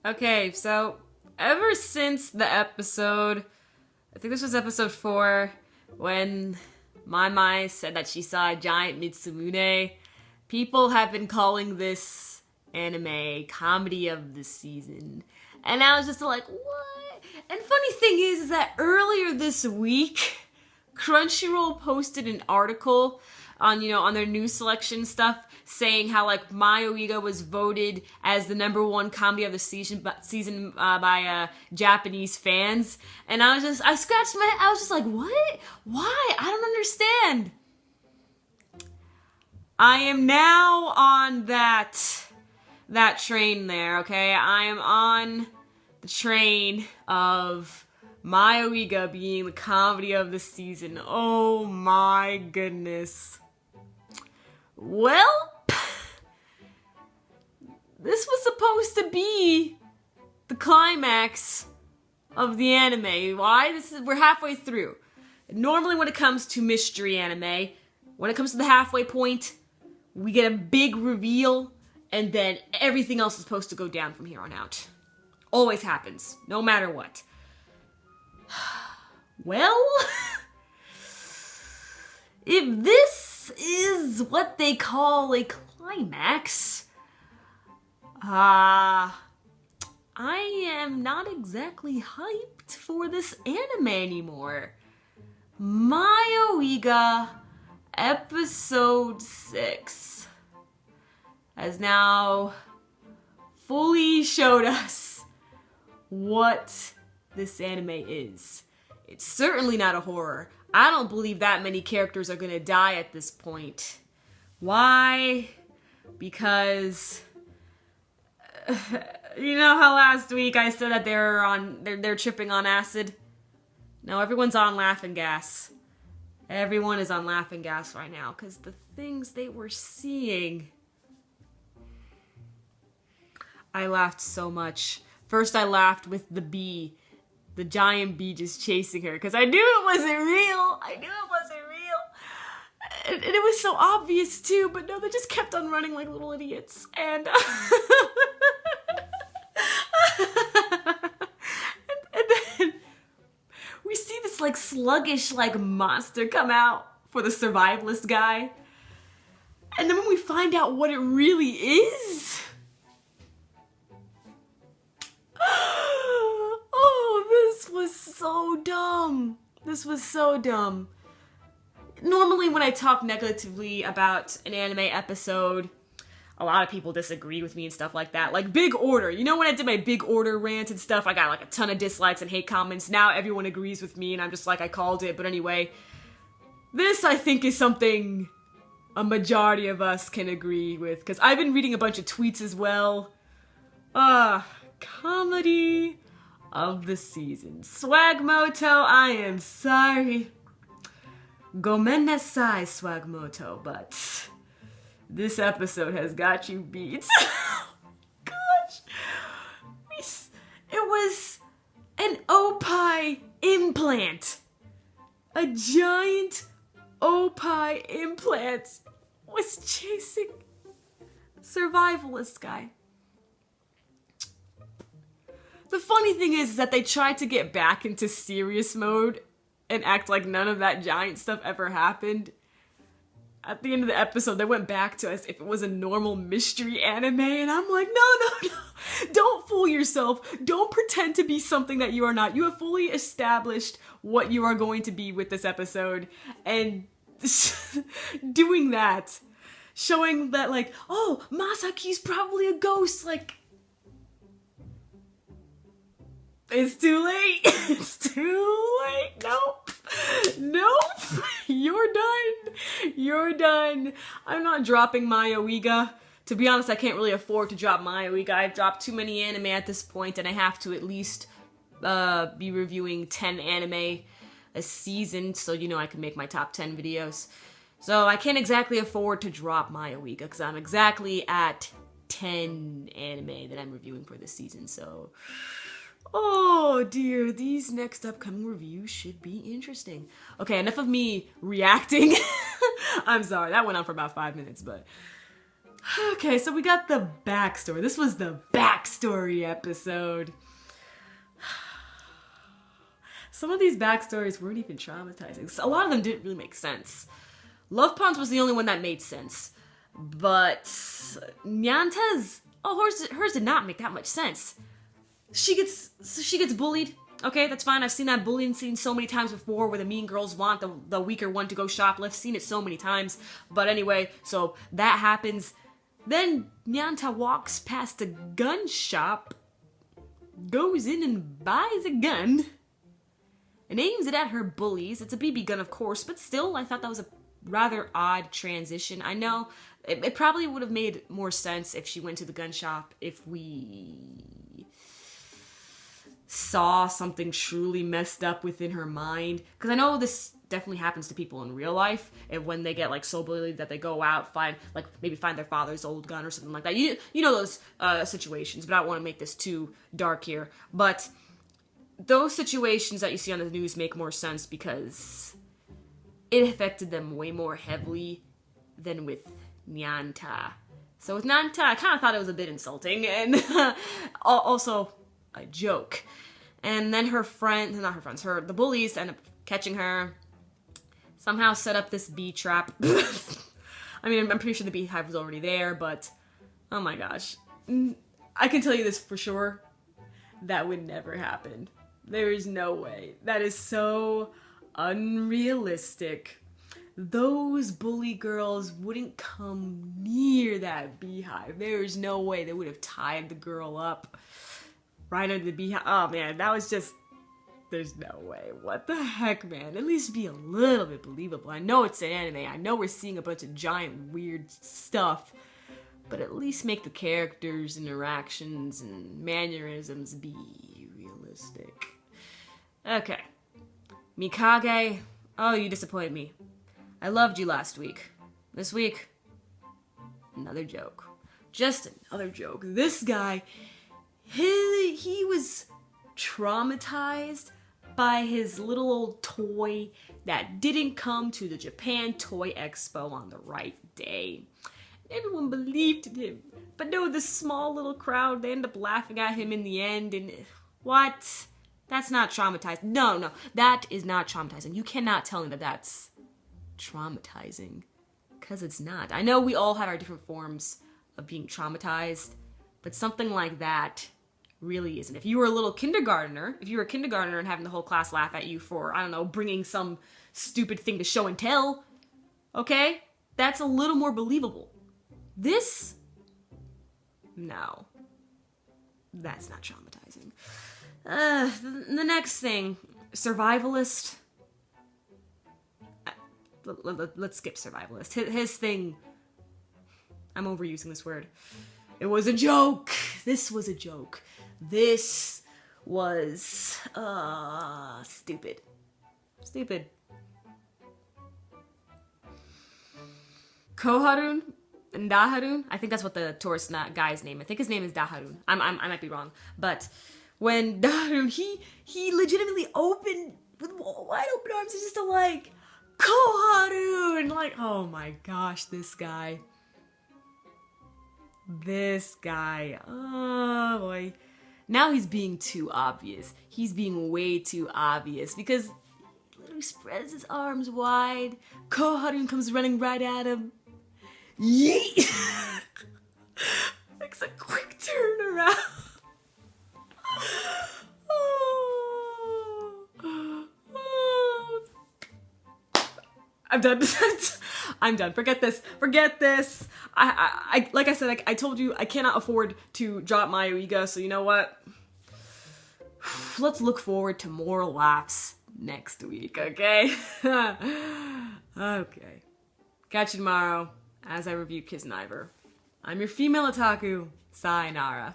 Okay, so ever since the episode, I think this was episode 4, when Mai said that she saw a giant Mitsumune, people have been calling this anime comedy of the season. And I was just like, what? And funny thing is that earlier this week, Crunchyroll posted an article on, on their news selection stuff saying how, like, Mayoiga was voted as the #1 comedy of the season by Japanese fans. And I scratched my head. I was just like, what? Why? I don't understand. I am now on that train there, okay? I am on the train of Mayoiga being the comedy of the season. Oh my goodness. Well, this was supposed to be the climax of the anime. Why? We're halfway through. Normally when it comes to mystery anime, when it comes to the halfway point, we get a big reveal, and then everything else is supposed to go down from here on out. Always happens, no matter what. Well, if this is what they call a climax, I am not exactly hyped for this anime anymore. Mayoiga episode 6 has now fully showed us what this anime is. It's certainly not a horror. I don't believe that many characters are gonna die at this point. Why? Because you know how last week I said that they're tripping on acid? No, everyone's on laughing gas. Everyone is on laughing gas right now because the things they were seeing. I laughed so much. First I laughed with the bee. The giant bee just chasing her because I knew it wasn't real. And it was so obvious too, but no, they just kept on running like little idiots. And and then we see this like sluggish like monster come out for the survivalist guy. And then when we find out what it really is, this was so dumb. This was so dumb. Normally when I talk negatively about an anime episode, a lot of people disagree with me and stuff like that. Like Big Order. You know when I did my Big Order rant and stuff, I got like a ton of dislikes and hate comments. Now everyone agrees with me and I'm just like, I called it. But anyway, this I think is something a majority of us can agree with. Because I've been reading a bunch of tweets as well. Comedy of the season. Swagmoto, I am sorry. Gomen nasai, Swagmoto, but this episode has got you beat. Gosh. It was an opie implant. A giant opie implant was chasing a survivalist guy. The funny thing is that they tried to get back into serious mode and act like none of that giant stuff ever happened. At the end of the episode, they went back to as if it was a normal mystery anime, and I'm like, no. Don't fool yourself. Don't pretend to be something that you are not. You have fully established what you are going to be with this episode, and doing that, showing that like, oh, Masaki's probably a ghost, like, it's too late. It's too late. Nope. You're done. I'm not dropping Mayoiga. To be honest, I can't really afford to drop Mayoiga. I've dropped too many anime at this point, and I have to at least be reviewing 10 anime a season, so I can make my top 10 videos. So I can't exactly afford to drop Mayoiga, because I'm exactly at 10 anime that I'm reviewing for this season, so... Oh dear, these next upcoming reviews should be interesting. Okay, enough of me reacting. I'm sorry, that went on for about 5 minutes, but Okay, so we got the backstory. This was the backstory episode. Some of these backstories weren't even traumatizing. A lot of them didn't really make sense. Love Pond's was the only one that made sense. But Nyanta's, hers did not make that much sense. She gets bullied. Okay, that's fine. I've seen that bullying scene so many times before where the mean girls want the weaker one to go shoplift. Seen it so many times. But anyway, so that happens. Then Nyanta walks past a gun shop, goes in and buys a gun, and aims it at her bullies. It's a BB gun, of course, but still, I thought that was a rather odd transition. I know it probably would have made more sense if she went to the gun shop if we saw something truly messed up within her mind. Because I know this definitely happens to people in real life, and when they get like so bullied that they go out, maybe find their father's old gun or something like that. You know those situations, but I don't want to make this too dark here. But those situations that you see on the news make more sense because it affected them way more heavily than with Nyanta. So with Nyanta, I kind of thought it was a bit insulting and also a joke. And then the bullies end up catching her, somehow set up this bee trap. I mean, I'm pretty sure the beehive was already there, but oh my gosh. I can tell you this for sure. That would never happen. There is no way. That is so unrealistic. Those bully girls wouldn't come near that beehive. There is no way they would have tied the girl up right under the beehive. Oh man, that was just... There's no way. What the heck, man? At least be a little bit believable. I know it's an anime. I know we're seeing a bunch of giant weird stuff. But at least make the characters' interactions and mannerisms be realistic. Okay. Mikage. Oh, you disappointed me. I loved you last week. This week, another joke. Just another joke. This guy, he was traumatized by his little old toy that didn't come to the Japan Toy Expo on the right day. Everyone believed in him. But no, this small little crowd, they end up laughing at him in the end, and what? That's not traumatizing. No, that is not traumatizing. You cannot tell me that that's traumatizing, because it's not. I know we all have our different forms of being traumatized, but something like that really isn't. If you were a kindergartner and having the whole class laugh at you for, I don't know, bringing some stupid thing to show and tell, okay, that's a little more believable. This, no, that's not traumatizing. The next thing, survivalist. Let's skip survivalist. His thing, I'm overusing this word. It was a joke. This was a joke. This was stupid. Stupid. Koharun and Daharun. I think that's what the tourist guy's name. I think his name is Daharun. I might be wrong. But when Daharun, he legitimately opened with wide open arms. He's just like, Koharun! Like, oh my gosh, this guy. This guy. Oh boy. Now he's being too obvious. He's being way too obvious because he literally spreads his arms wide. Koharun comes running right at him. Yeet! Makes a quick turn around. I'm done. I'm done. Forget this. I like I said, I told you I cannot afford to drop Mayoiga, so you know what? Let's look forward to more laughs next week, okay? Okay. Catch you tomorrow as I review Kiss Niver. I'm your female otaku. Sayonara.